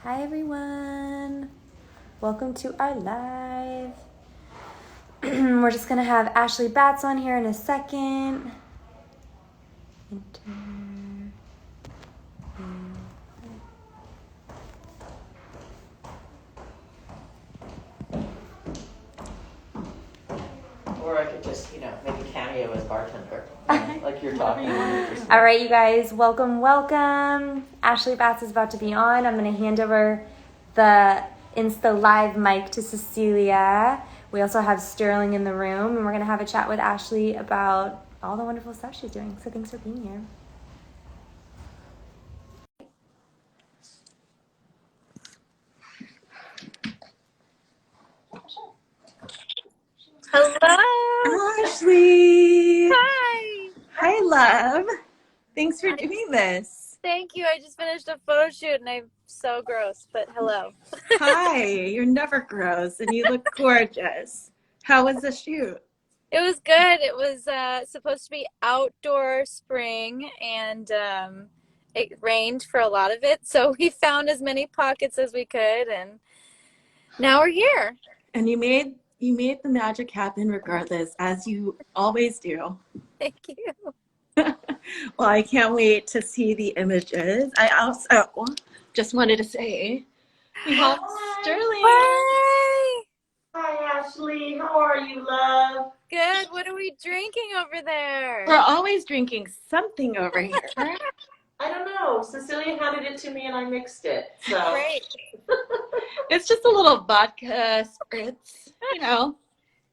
Hi everyone, welcome to our live. We're just gonna have Ashley Batz on here in a second. Or I could just, maybe cameo as bartender, like you're talking. All right, you guys, welcome. Ashley Batz is about to be on. I'm gonna hand over the Insta Live mic to Cecilia. We also have Sterling in the room, and we're gonna have a chat with Ashley about all the wonderful stuff she's doing. So thanks for being here. Hello. Ashley. Hi. Hi, love. Thanks for doing this. Thank you. I just finished a photo shoot and I'm so gross, but hello. Hi. You're never gross and you look gorgeous. How was the shoot? It was good. It was supposed to be outdoor spring and it rained for a lot of it. So we found as many pockets as we could and now we're here. And you made the magic happen regardless, as you always do. Thank you. Well, I can't wait to see the images. I also just wanted to say we have Sterling. Hi. Hi, Ashley. How are you, love? Good. What are we drinking over there? We're always drinking something over here. I don't know. Cecilia handed it to me and I mixed it. So Great. It's just a little vodka spritz,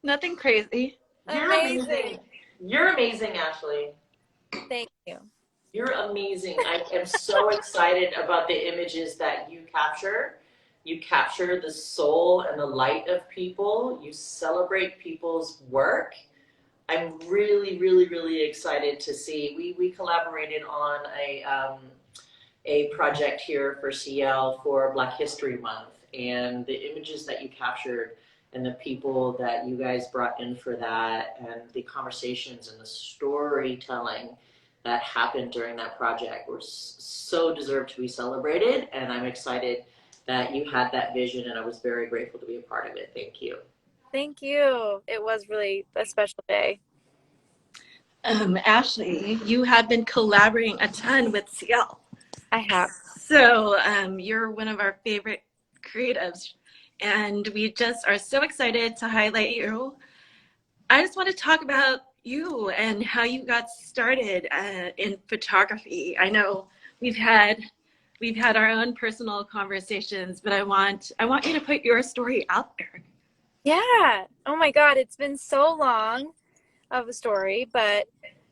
nothing crazy. You're amazing. You're amazing, Ashley. Thank you. You're amazing. I am so excited about the images that you capture. You capture the soul and the light of people. You celebrate people's work. I'm really, really, really excited to see. We collaborated on a project here for CL for Black History Month, and the images that you captured and the people that you guys brought in for that, and the conversations and the storytelling that happened during that project were so deserved to be celebrated, and I'm excited that you had that vision, and I was very grateful to be a part of it. Thank you. Thank you. It was really a special day. Ashley, you have been collaborating a ton with CL. I have. So you're one of our favorite creatives, and we just are so excited to highlight you. I just want to talk about you and how you got started in photography. I know we've had our own personal conversations, but I want you to put your story out there. Yeah. Oh my God, it's been so long of a story, but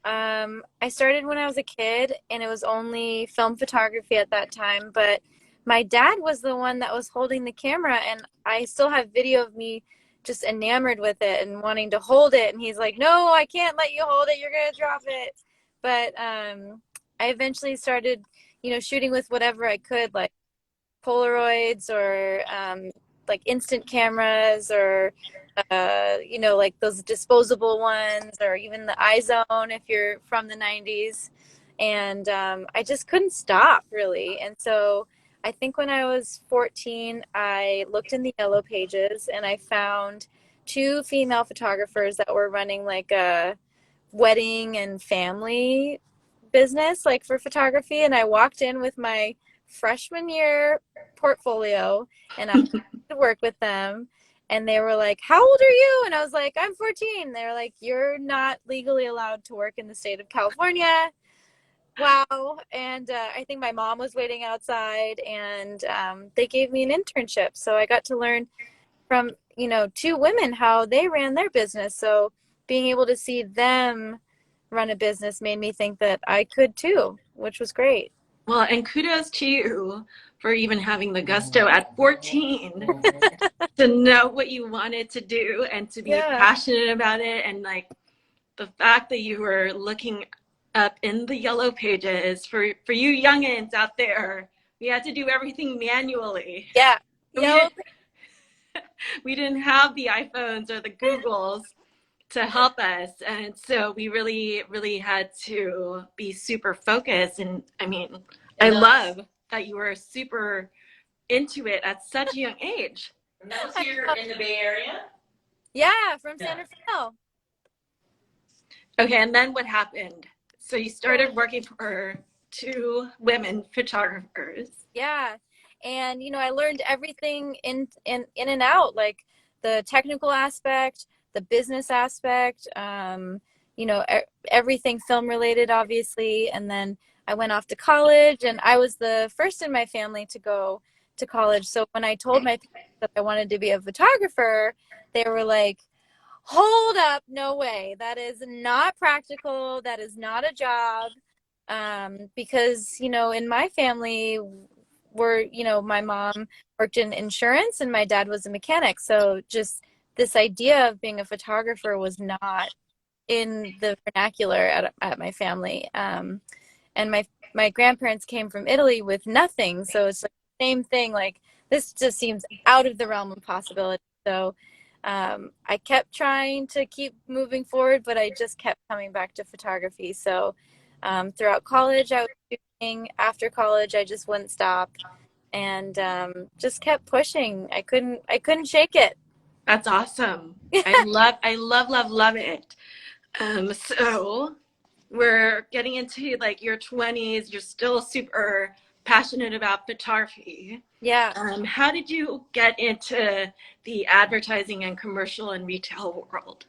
I started when I was a kid and it was only film photography at that time, but my dad was the one that was holding the camera, and I still have video of me just enamored with it and wanting to hold it, and he's like, no, I can't let you hold it, you're gonna drop it. But I eventually started shooting with whatever I could, like Polaroids or like instant cameras or like those disposable ones, or even the iZone if you're from the 90s. And I just couldn't stop, really. And so I think when I was 14, I looked in the Yellow Pages and I found 2 female photographers that were running like a wedding and family business, like for photography. And I walked in with my freshman year portfolio and I to work with them, and they were like, how old are you? And I was like, I'm 14. They were like, you're not legally allowed to work in the state of California. Wow. And I think my mom was waiting outside, and they gave me an internship, so I got to learn from 2 women how they ran their business. So being able to see them run a business made me think that I could too, which was great. Well, and kudos to you for even having the gusto at 14 to know what you wanted to do and to be passionate about it. And like the fact that you were looking up in the Yellow Pages for you youngins out there, we had to do everything manually. Yeah. We didn't have the iPhones or the Googles to help us, and so we really, really had to be super focused. And I mean, I love that you were super into it at such a young age? And that was here in the Bay Area? Yeah, from San Rafael. Okay, and then what happened? So you started working for two women photographers. Yeah. And, you know, I learned everything in and out, like the technical aspect, the business aspect, you know, everything film related, obviously. And then I went off to college, and I was the first in my family to go to college. So when I told my parents that I wanted to be a photographer, they were like, hold up, no way. That is not practical. That is not a job. Because, you know, in my family, you know, my mom worked in insurance and my dad was a mechanic. So just this idea of being a photographer was not in the vernacular at my family. And my grandparents came from Italy with nothing. So it's like the same thing. Like, this just seems out of the realm of possibility. So I kept trying to keep moving forward, but I just kept coming back to photography. So throughout college, I was shooting. After college, I just wouldn't stop, and just kept pushing. I couldn't shake it. That's awesome. I love it. So we're getting into like your 20s. You're still super passionate about photography. Yeah. How did you get into the advertising and commercial and retail world?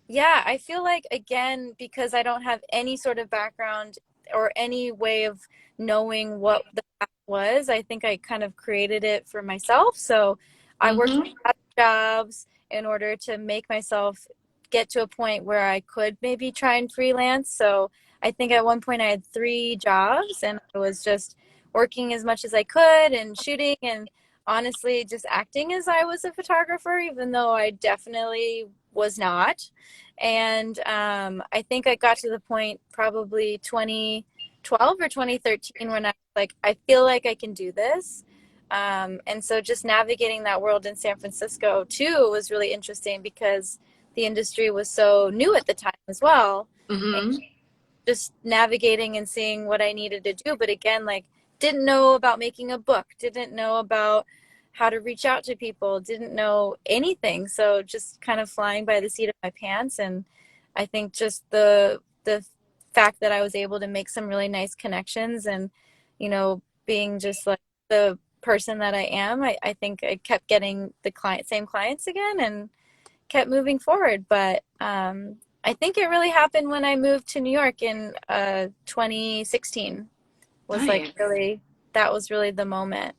Yeah, I feel like, again, because I don't have any sort of background or any way of knowing what the path was, I think I kind of created it for myself. So I worked a lot of jobs in order to make myself get to a point where I could maybe try and freelance. So I think at one point I had 3 jobs, and I was just working as much as I could and shooting, and honestly just acting as I was a photographer, even though I definitely was not. And I think I got to the point probably 2012 or 2013 when I was like, I feel like I can do this. And so just navigating that world in San Francisco too was really interesting, because the industry was so new at the time as well. And just navigating and seeing what I needed to do. But again, like, didn't know about making a book, didn't know about how to reach out to people, didn't know anything. So just kind of flying by the seat of my pants. And I think just the fact that I was able to make some really nice connections, and, you know, being just like the person that I am, I think I kept getting the same clients again, and kept moving forward. But I think it really happened when I moved to New York in 2016. Was Nice. like really, that was really the moment.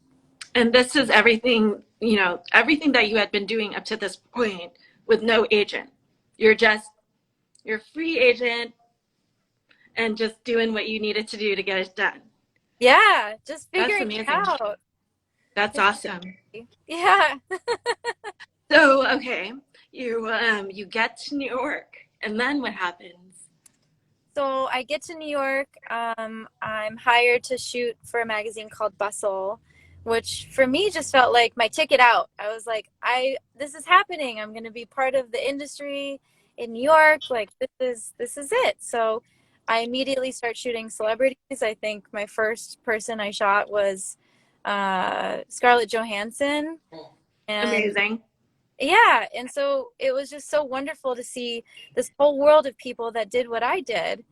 And this is everything, you know, everything that you had been doing up to this point with no agent. You're a free agent and just doing what you needed to do to get it done. Yeah, just figuring it out. That's awesome. Yeah. So, okay, you get to New York, and then what happens? So I get to New York. I'm hired to shoot for a magazine called Bustle, which for me just felt like my ticket out. I was like, this is happening. I'm going to be part of the industry in New York. Like, this is it. So I immediately start shooting celebrities. I think my first person I shot was Scarlett Johansson. And amazing. yeah, and so it was just so wonderful to see this whole world of people that did what I did,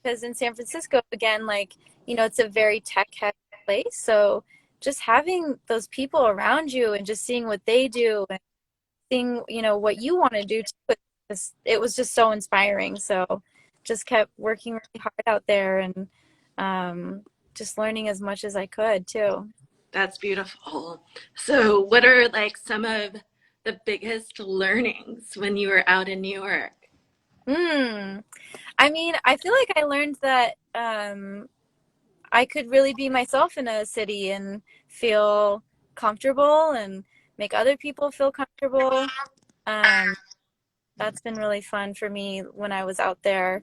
because in San Francisco, again, like, you know, it's a very tech heavy place. So just having those people around you and just seeing what they do and seeing, you know, what you want to do too, it was just so inspiring. So just kept working really hard out there, and just learning as much as I could too. That's beautiful. So what are like some of the biggest learnings when you were out in New York? I mean, I feel like I learned that I could really be myself in a city and feel comfortable and make other people feel comfortable. That's been really fun for me when I was out there,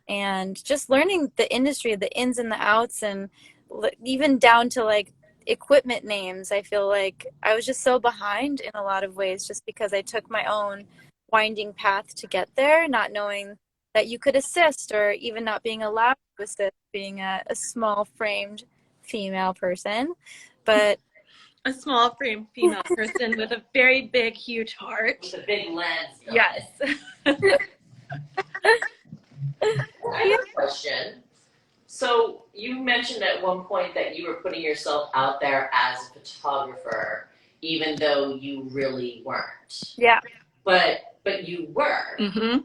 and just learning the industry, the ins and the outs, and even down to like equipment names. I feel like I was just so behind in a lot of ways, just because I took my own winding path to get there, not knowing that you could assist, or even not being allowed to assist, being a small framed female person. But a small frame female person with a very big, huge heart. With a big lens. Yes. I have a question. So you mentioned at one point that you were putting yourself out there as a photographer, even though you really weren't. Yeah. But you were. Mm-hmm.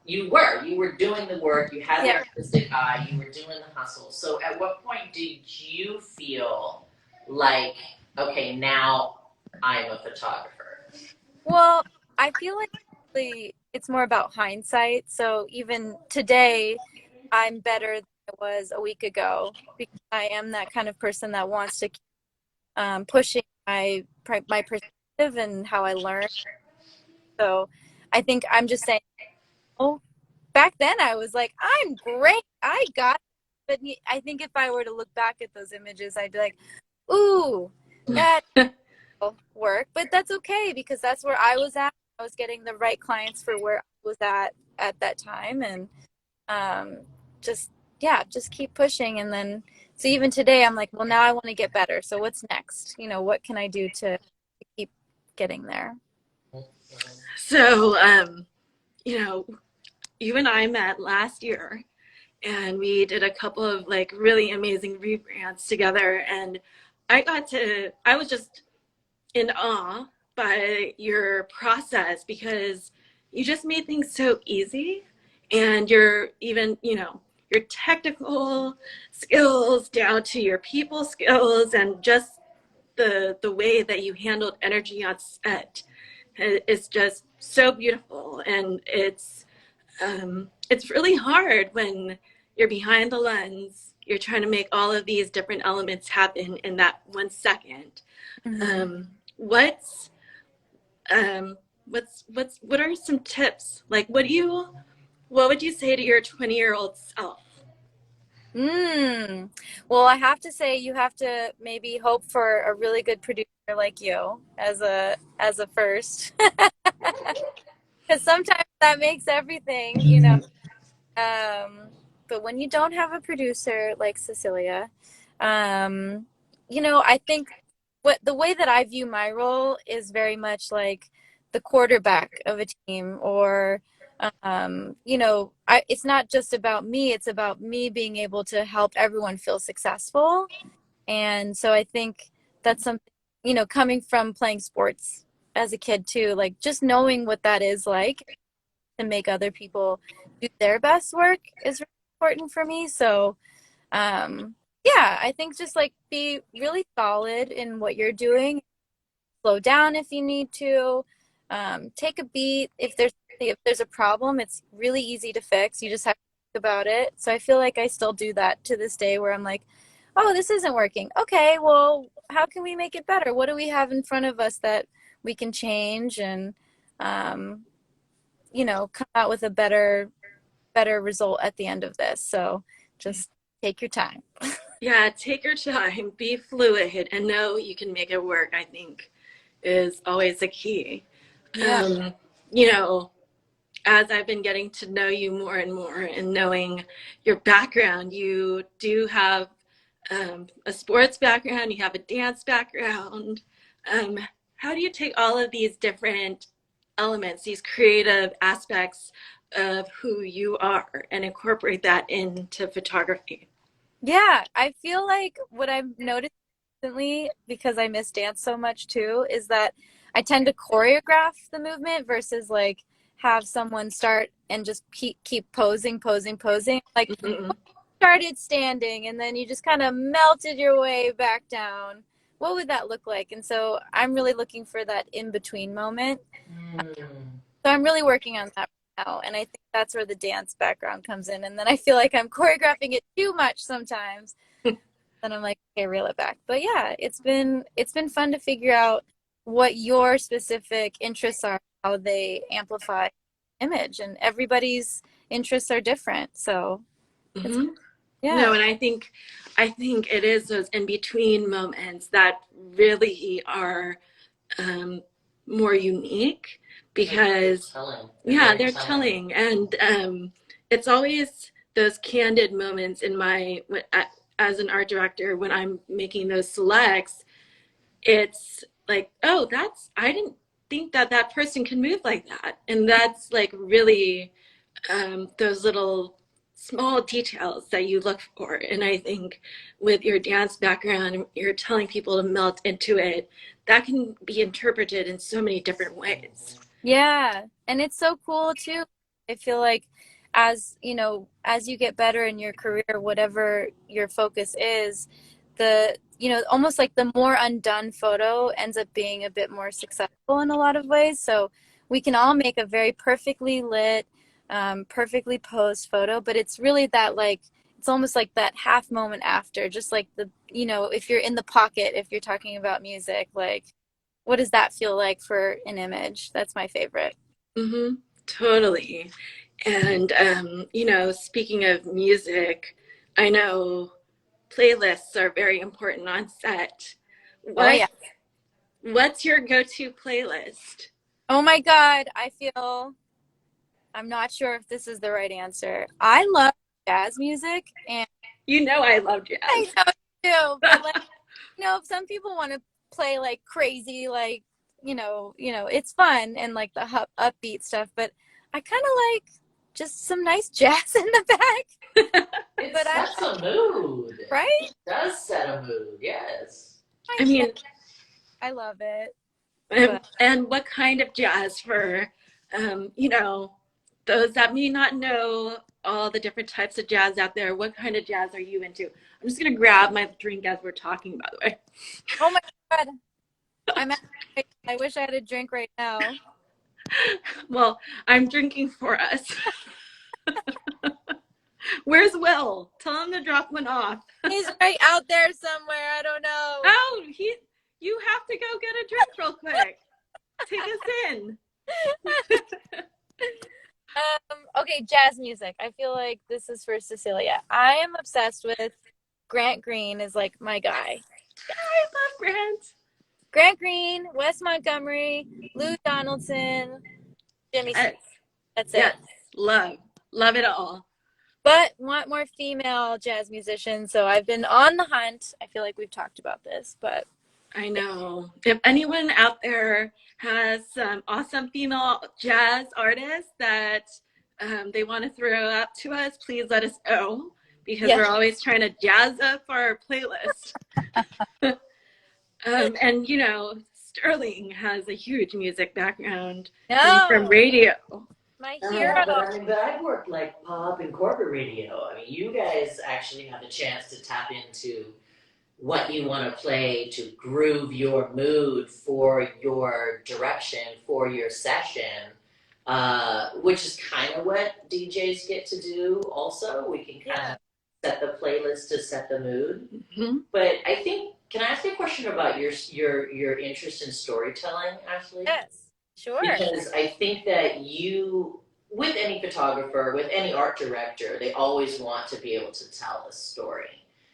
You were doing the work, you had the Yeah. artistic eye, you were doing the hustle. So at what point did you feel like, okay, now I'm a photographer? Well, I feel like really it's more about hindsight. So even today, I'm better than I was a week ago because I am that kind of person that wants to keep pushing my perspective and how I learn. So I think I'm just saying, oh, back then I was like, I'm great, I got it. But I think if I were to look back at those images, I'd be like, ooh, that work, but that's okay because that's where I was at. I was getting the right clients for where I was at that time, and just keep pushing. And then so even today, I'm like, well, now I want to get better. So what's next? What can I do to keep getting there? So, you and I met last year, and we did a couple of like really amazing rebrands together, and I was just in awe by your process because you just made things so easy, and your technical skills down to your people skills and just the way that you handled energy on set is just so beautiful. And it's really hard when you're behind the lens, you're trying to make all of these different elements happen in that 1 second. Mm-hmm. What are some tips? Like, what would you say to your 20-year-old self? Well, I have to say you have to maybe hope for a really good producer like you as a first. Because sometimes that makes everything. But when you don't have a producer like Cecilia, I think the way that I view my role is very much like the quarterback of a team, or it's not just about me, it's about me being able to help everyone feel successful. And so I think that's something, coming from playing sports as a kid too, like just knowing what that is like to make other people do their best work is really important for me. So, I think just like be really solid in what you're doing, slow down if you need to, take a beat. If there's a problem, it's really easy to fix. You just have to think about it. So I feel like I still do that to this day where I'm like, oh, this isn't working. Okay, well, how can we make it better? What do we have in front of us that we can change and, come out with a better result at the end of this. So just take your time. Yeah, take your time, be fluid, and know you can make it work, I think is always a key. Yeah. As I've been getting to know you more and more and knowing your background, you do have a sports background, you have a dance background. How do you take all of these different elements, these creative aspects of who you are, and incorporate that into photography? Yeah, I feel like what I've noticed recently, because I miss dance so much too, is that I tend to choreograph the movement versus like have someone start and just keep posing. Like started standing and then you just kind of melted your way back down. What would that look like? And so I'm really looking for that in between moment. So I'm really working on that right now, and I think that's where the dance background comes in. And then I feel like I'm choreographing it too much sometimes. Then I'm like, okay, reel it back. But yeah, it's been fun to figure out what your specific interests are, how they amplify image, and everybody's interests are different. So yeah. No, and I think it is those in between moments that really are more unique, because they're telling, and it's always those candid moments in as an art director when I'm making those selects. it's like, oh, I didn't think that that person can move like that. And that's like really those little small details that you look for. And I think with your dance background, you're telling people to melt into it. That can be interpreted in so many different ways. Yeah, and it's so cool too. I feel like as, as you get better in your career, whatever your focus is, almost like the more undone photo ends up being a bit more successful in a lot of ways. So we can all make a very perfectly lit, perfectly posed photo, but it's really that like, it's almost like that half moment after, just like if you're in the pocket, if you're talking about music, like, what does that feel like for an image? That's my favorite. Mm-hmm. Totally. And, speaking of music, I know playlists are very important on set. Oh What yeah. What's your go-to playlist? Oh my God. I'm not sure if this is the right answer. I love jazz music, and You know I love I jazz. know you do, but like, if some people want to play like crazy, like, it's fun and like the upbeat stuff, but I kind of like just some nice jazz in the back. It But sets a mood. right? It does set a mood, yes. I mean, I love it. and, But and what kind of jazz for, those that may not know all the different types of jazz out there, what kind of jazz are you into? I'm just going to grab my drink as we're talking, by the way. oh my God, I wish I had a drink right now. Well, I'm drinking for us. Where's Will? Tell him to drop one off. He's right out there somewhere. I don't know. Oh, you have to go get a drink real quick. Take us in. Okay, jazz music. I feel like this is for Cecilia. I am obsessed with Grant Green is like my guy. I love Grant. Grant Green, Wes Montgomery, Lou Donaldson, Jimmy Smith. Yes, That's it. yes, love it all. But want more female jazz musicians, so I've been on the hunt. I feel like we've talked about this, but I know. If anyone out there has some awesome female jazz artists that they want to throw out to us, please let us know because yeah. we're always trying to jazz up our playlist. And Sterling has a huge music background from radio. My Oh, hero. yeah, but I've worked like pop and corporate radio. I mean, you guys actually have the chance to tap into what you want to play to groove your mood for your direction, for your session, which is kind of what DJs get to do also. We can kind of set the playlist to set the mood. Mm-hmm. But I think, can I ask you a question about your interest in storytelling, Ashley? Yes, sure. Because I think that you, with any photographer, with any art director, they always want to be able to tell a story.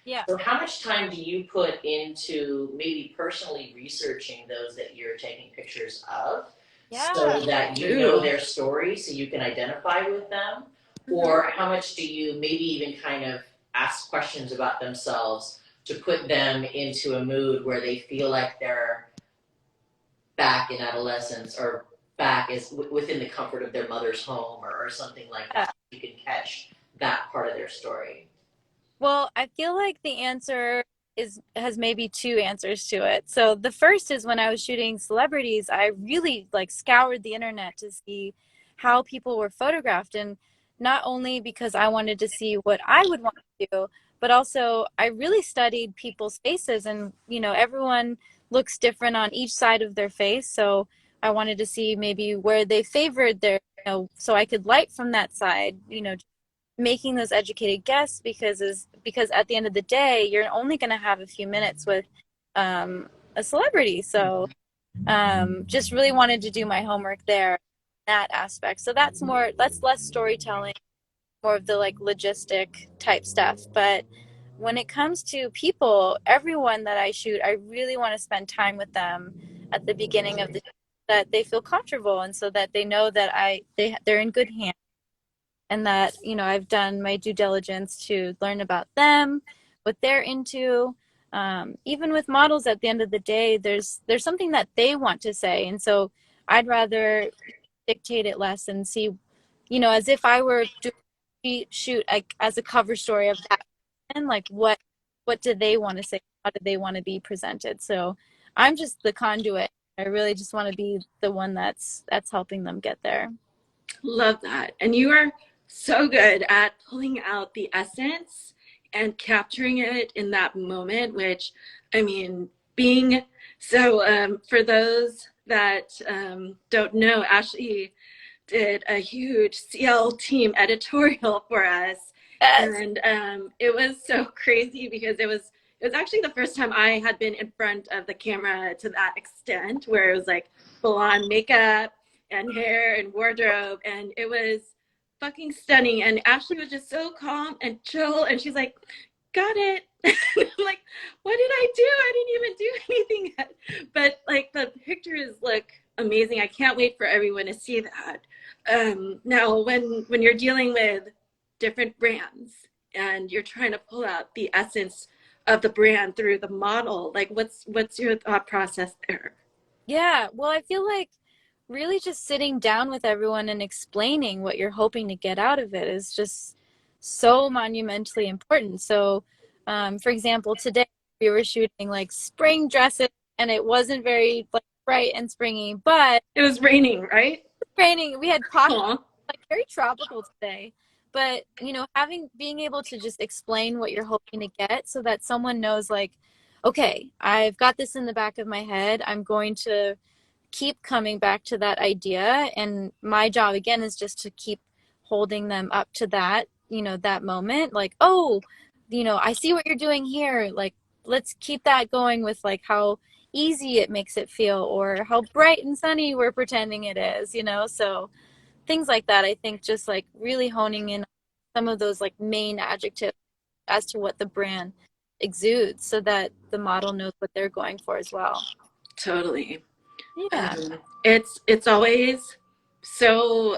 Yeah. So how much time do you put into maybe personally researching those that you're taking pictures of, so that you know their story, so you can identify with them? Mm-hmm. Or how much do you maybe even kind of ask questions about themselves to put them into a mood where they feel like they're back in adolescence or back is within the comfort of their mother's home or something like that? You can catch that part of their story. Well, I feel like the answer has maybe two answers to it. So the first is when I was shooting celebrities, I really like scoured the internet to see how people were photographed, and not only because I wanted to see what I would want to do, but also I really studied people's faces, and everyone looks different on each side of their face. So I wanted to see maybe where they favored their, so I could light from that side, making those educated guesses, because at the end of the day, you're only going to have a few minutes with a celebrity. So just really wanted to do my homework there, that aspect. So that's less storytelling, more of the like logistic type stuff. But when it comes to people, everyone that I shoot, I really want to spend time with them at the beginning of the that they feel comfortable, and so that they know that they're in good hands. And that, I've done my due diligence to learn about them, what they're into, even with models, at the end of the day, there's something that they want to say, and so I'd rather dictate it less and see, as if I were to shoot like as a cover story of that, and like what do they want to say? How do they want to be presented? So I'm just the conduit. I really just want to be the one that's helping them get there. Love that. And you are so good at pulling out the essence and capturing it in that moment, which, I mean, being so, for those that don't know, Ashley did a huge CL team editorial for us. Yes. And it was so crazy because it was actually the first time I had been in front of the camera to that extent, where it was like full on makeup and hair and wardrobe, and it was fucking stunning. And Ashley was just so calm and chill, and she's like, got it. I'm like, what did I do? I didn't even do anything yet. But like the pictures look amazing. I can't wait for everyone to see that. Now when you're dealing with different brands and you're trying to pull out the essence of the brand through the model, like what's your thought process there? Yeah, well, I feel like really just sitting down with everyone and explaining what you're hoping to get out of it is just so monumentally important. So, for example, today we were shooting like spring dresses, and it wasn't very like bright and springy, but It was raining, right? raining. We had pockets, Aw. like very tropical today. But being able to just explain what you're hoping to get, so that someone knows, like, okay, I've got this in the back of my head. I'm going to keep coming back to that idea, and my job again is just to keep holding them up to that, that moment, like, oh, I see what you're doing here, like, let's keep that going with like how easy it makes it feel, or how bright and sunny we're pretending it is, so things like that. I think just like really honing in on some of those like main adjectives as to what the brand exudes, so that the model knows what they're going for as well. Totally. Yeah. It's always so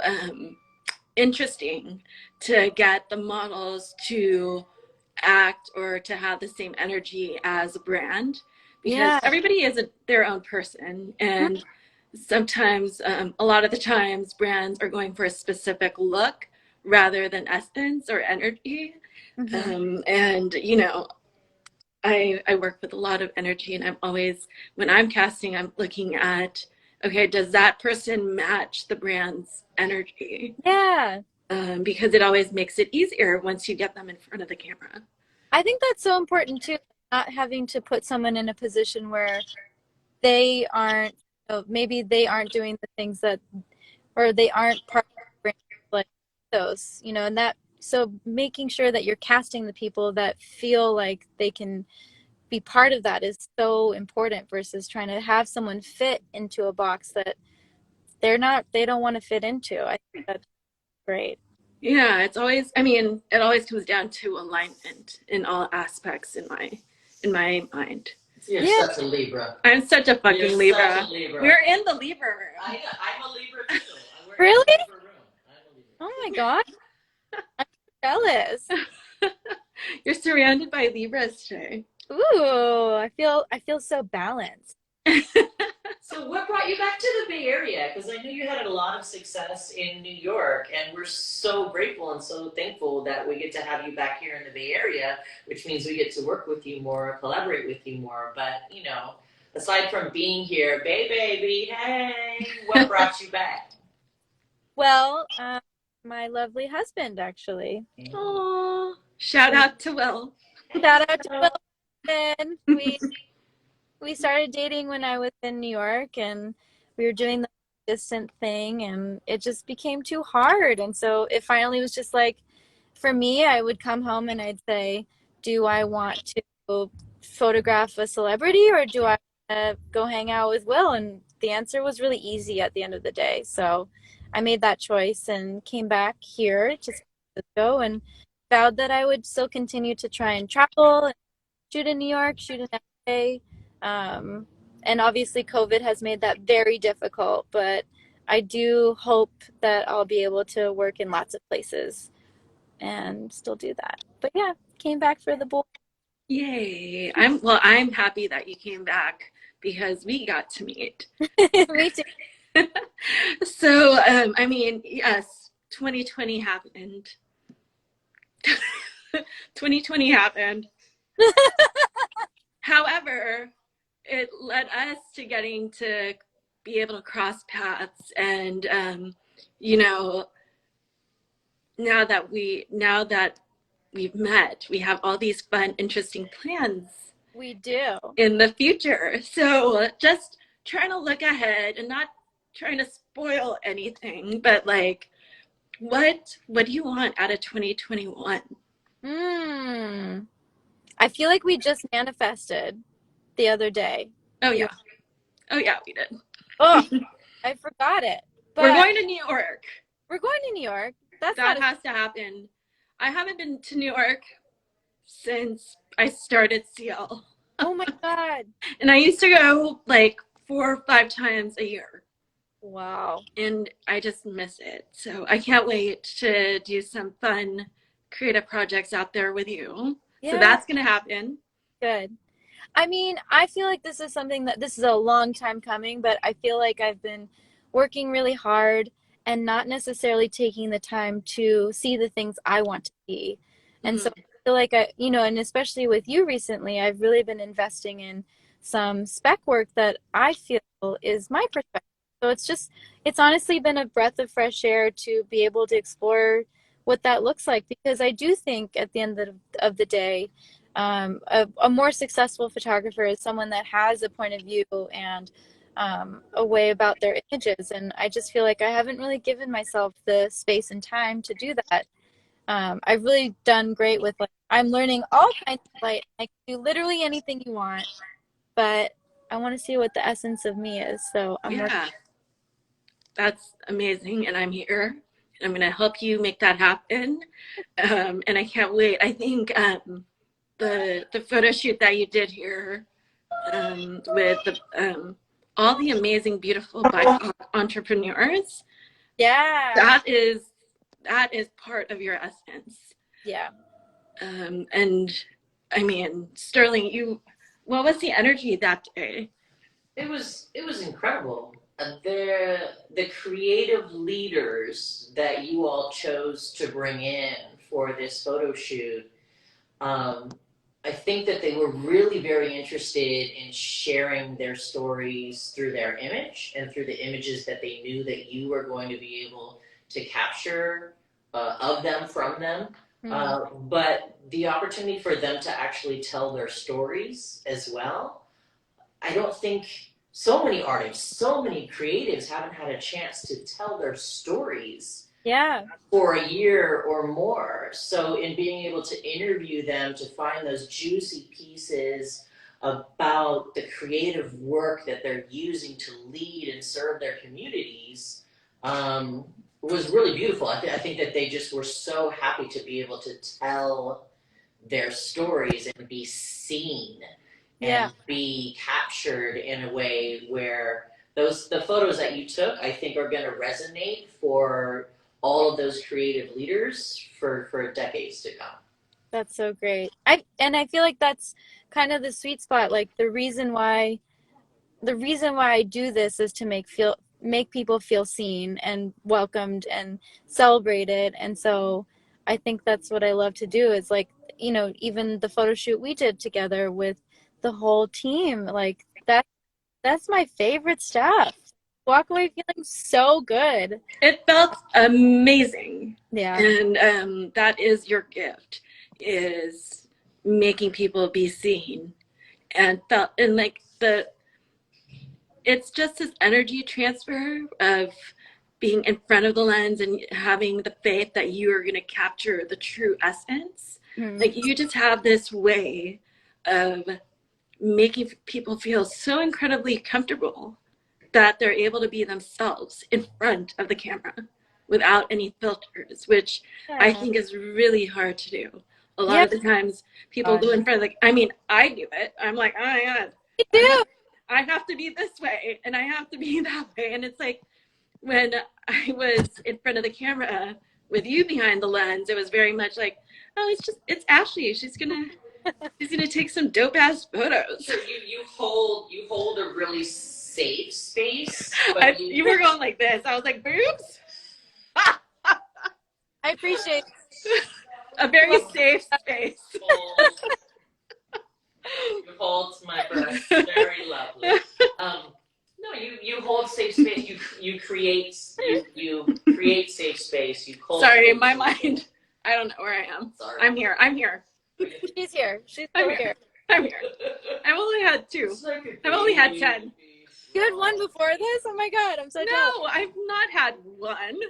interesting to get the models to act or to have the same energy as a brand, because Yeah. everybody is their own person, and sometimes a lot of the times brands are going for a specific look rather than essence or energy. And I work with a lot of energy, and I'm always, when I'm casting, I'm looking at, okay, does that person match the brand's energy? Yeah. Because it always makes it easier once you get them in front of the camera. I think that's so important too, not having to put someone in a position where they aren't, maybe they aren't doing the things that, or they aren't part of the brand, like those, and that, so making sure that you're casting the people that feel like they can be part of that is so important, versus trying to have someone fit into a box that they don't want to fit into. I think that's great. Yeah, it's always, I mean, it always comes down to alignment in all aspects in my mind. You're Yeah. such a Libra. I'm such a fucking You're Libra. such a Libra. We're in the Libra room. I'm a Libra too. We're in Really? the Libra room. I'm a Libra. Oh my God. I'm jealous. You're surrounded by Libras today. Ooh, I feel so balanced. So what brought you back to the Bay Area? Because I knew you had a lot of success in New York, and we're so grateful and so thankful that we get to have you back here in the Bay Area, which means we get to work with you more, collaborate with you more. But, aside from being here, Bay Baby, hey, what brought you back? Well, my lovely husband, actually. Oh, shout out to Will. Shout out to Wilson. We started dating when I was in New York, and we were doing the distant thing, and it just became too hard. And so it finally was just like, for me, I would come home and I'd say, do I want to photograph a celebrity, or do I go hang out with Will? And the answer was really easy at the end of the day. So I made that choice and came back here to San Francisco, and vowed that I would still continue to try and travel and shoot in New York, shoot in LA. And obviously COVID has made that very difficult, but I do hope that I'll be able to work in lots of places and still do that. But yeah, came back for the boy. Yay. I'm happy that you came back because we got to meet. Me too. So, I mean, yes, 2020 happened. 2020 happened. However, it led us to getting to be able to cross paths, and you know, now that we've met, we have all these fun, interesting plans We do. in the future. So just trying to look ahead and not trying to spoil anything, but like, what do you want out of 2021? I feel like we just manifested the other day. Oh yeah. Oh yeah, we did. Oh, I forgot it. But We're going to New York. We're going to New York. That has to happen. I haven't been to New York since I started CL. Oh my God. And I used to go like 4 or 5 times a year. Wow. And I just miss it. So I can't wait to do some fun creative projects out there with you. Yeah. So that's going to happen. Good. I mean, I feel like this is a long time coming, but I feel like I've been working really hard and not necessarily taking the time to see the things I want to see. And so I feel like and especially with you recently, I've really been investing in some spec work that I feel is my perspective. So it's honestly been a breath of fresh air to be able to explore what that looks like, because I do think at the end of the day, a more successful photographer is someone that has a point of view and a way about their images. And I just feel like I haven't really given myself the space and time to do that. I've really done great with, like, I'm learning all kinds of light. I can do literally anything you want, but I want to see what the essence of me is. So I'm working. That's amazing. And I'm here. And I'm going to help you make that happen. And I can't wait. I think the photo shoot that you did here with all the amazing, beautiful BIPOC entrepreneurs. Yeah. That is part of your essence. Yeah. And I mean, Sterling, what was the energy that day? It was incredible. The creative leaders that you all chose to bring in for this photo shoot, I think that they were really very interested in sharing their stories through their image and through the images that they knew that you were going to be able to capture of them, from them. But the opportunity for them to actually tell their stories as well, I don't think so many artists, so many creatives haven't had a chance to tell their stories for a year or more. So in being able to interview them, to find those juicy pieces about the creative work that they're using to lead and serve their communities, was really beautiful. I think that they just were so happy to be able to tell their stories and be seen and be captured in a way where the photos that you took, I think, are going to resonate for all of those creative leaders for decades to come. That's so great. I feel like that's kind of the sweet spot. Like the reason why I do this is to make people feel seen and welcomed and celebrated. And so I think that's what I love to do, is like, even the photo shoot we did together with the whole team, like that's my favorite stuff. Walk away feeling so good. It felt amazing. Yeah. And that is your gift, is making people be seen and felt, and like it's just this energy transfer of being in front of the lens and having the faith that you are going to capture the true essence. Like you just have this way of making people feel so incredibly comfortable that they're able to be themselves in front of the camera without any filters, which I think is really hard to do. A lot of the times people do in front of I do it. I'm like, oh my God. You do. I have to be this way and I have to be that way. And it's like, when I was in front of the camera with you behind the lens, it was very much like, oh, it's Ashley. She's gonna She's gonna take some dope ass photos. So you hold a really safe space, but You were going like this. I was like, boobs. I appreciate A very safe space. You hold my breast. Very lovely. No, you hold safe space. You create safe space. You Sorry, in my mind, I don't know where I am. Sorry. I'm here. she's here. She's I'm still here. here. I'm here. I've only had 2. I've only had 10. You had one before this? Oh my god, I'm so jealous. No, I've not had one.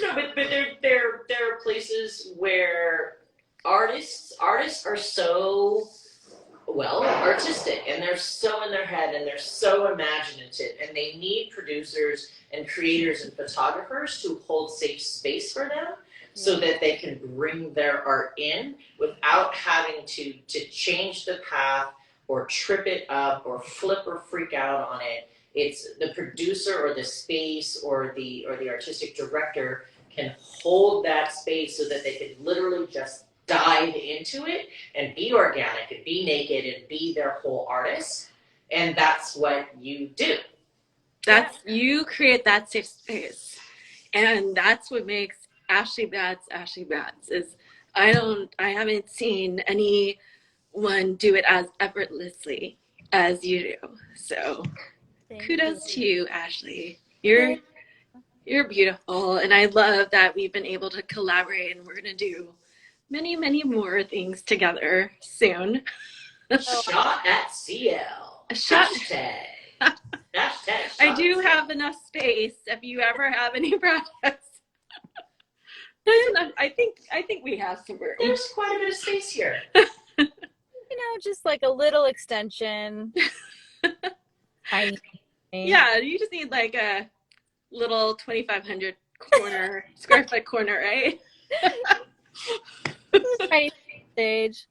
No, but there are places where artists are so artistic, and they're so in their head, and they're so imaginative, and they need producers and creators and photographers to hold safe space for them so that they can bring their art in without having to change the path or trip it up or flip or freak out on it. It's the producer or the space or the artistic director can hold that space so that they can literally just dive into it and be organic and be naked and be their whole artist. And that's what you do. You create that safe space. And that's what makes Ashley Batz Ashley Batz. Is I haven't seen anyone do it as effortlessly as you do. So kudos to you, Ashley. You're beautiful, and I love that we've been able to collaborate, and we're gonna do many, many more things together soon. Shot at CL. Hashtag. I do have enough space if you ever have any projects. I think we have some room. There's quite a bit of space here. Just like a little extension. Tiny. Yeah, you just need like a little 2,500 square foot corner, right? Tiny stage.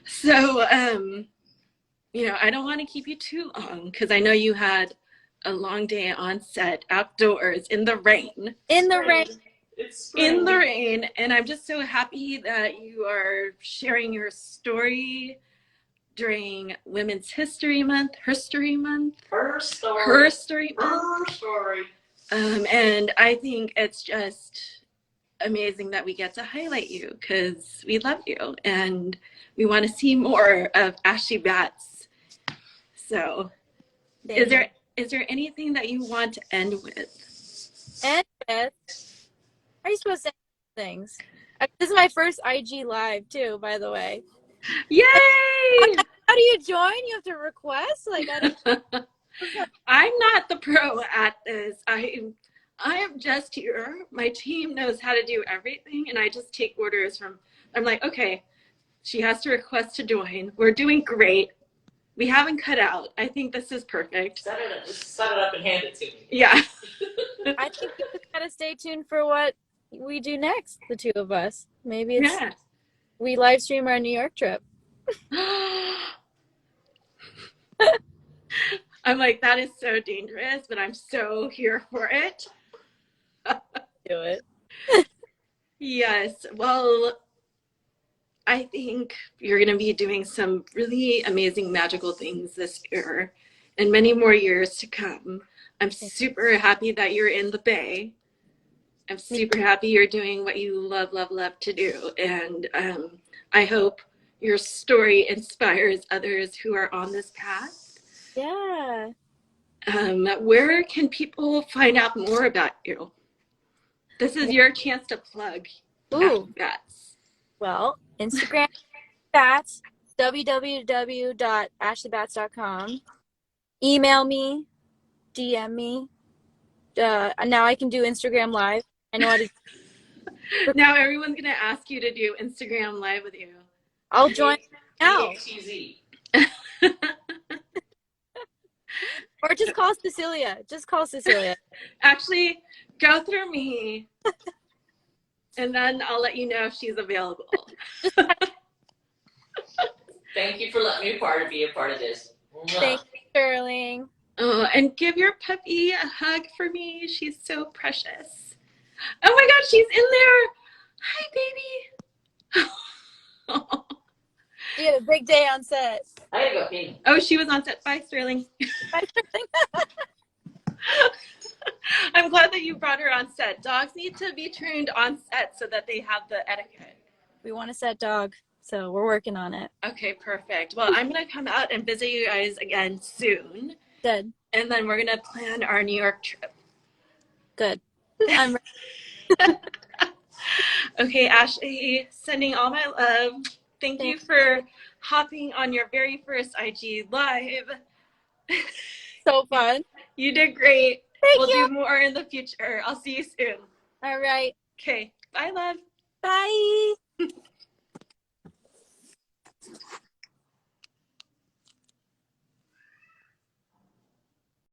So, I don't want to keep you too long because I know you had a long day on set outdoors in the rain. In the rain. In the rain, and I'm just so happy that you are sharing your story during Women's History Month. Her story. And I think it's just amazing that we get to highlight you because we love you and we want to see more of Ashley Batz. So, is there anything that you want to end with? End with? Are you supposed to say things? This is my first IG live too, by the way. Yay! How do you join? You have to request? I'm not the pro at this. I am just here. My team knows how to do everything, and I just take orders from. I'm like, okay, she has to request to join. We're doing great. We haven't cut out. I think this is perfect. Just set it up and hand it to me. Yeah. I think you gotta stay tuned for what we do next, the two of us. Maybe it's we live stream our New York trip. I'm like, that is so dangerous, but I'm so here for it. Do it. Yes. Well, I think you're going to be doing some really amazing, magical things this year and many more years to come. I'm super happy that you're in the Bay. I'm super happy you're doing what you love to do. And I hope your story inspires others who are on this path. Yeah. Where can people find out more about you? This is your chance to plug. Ooh. Batz. Well, Instagram, Batz, www.ashleybatz.com. Email me, DM me. Now I can do Instagram Live. I know how to. Now everyone's going to ask you to do Instagram Live with you. I'll join now. Or just call Cecilia. Actually, go through me. And then I'll let you know if she's available. Thank you for letting me be a part of this. Thank you, Sterling. Oh, and give your puppy a hug for me. She's so precious. Oh my God, she's in there. Hi, baby. She had a big day on set. I gotta go pee. Oh, she was on set. Bye, Sterling. Bye, Sterling. I'm glad that you brought her on set. Dogs need to be trained on set so that they have the etiquette. We want a set dog, so we're working on it. Okay, perfect. Well, I'm going to come out and visit you guys again soon. Good. And then we're going to plan our New York trip. Good. I'm Okay, Ashley, sending all my love. Thank you for hopping on your very first IG Live. so fun. You did great. Thank you. We'll do more in the future. I'll see you soon. All right. Okay, bye, love. Bye.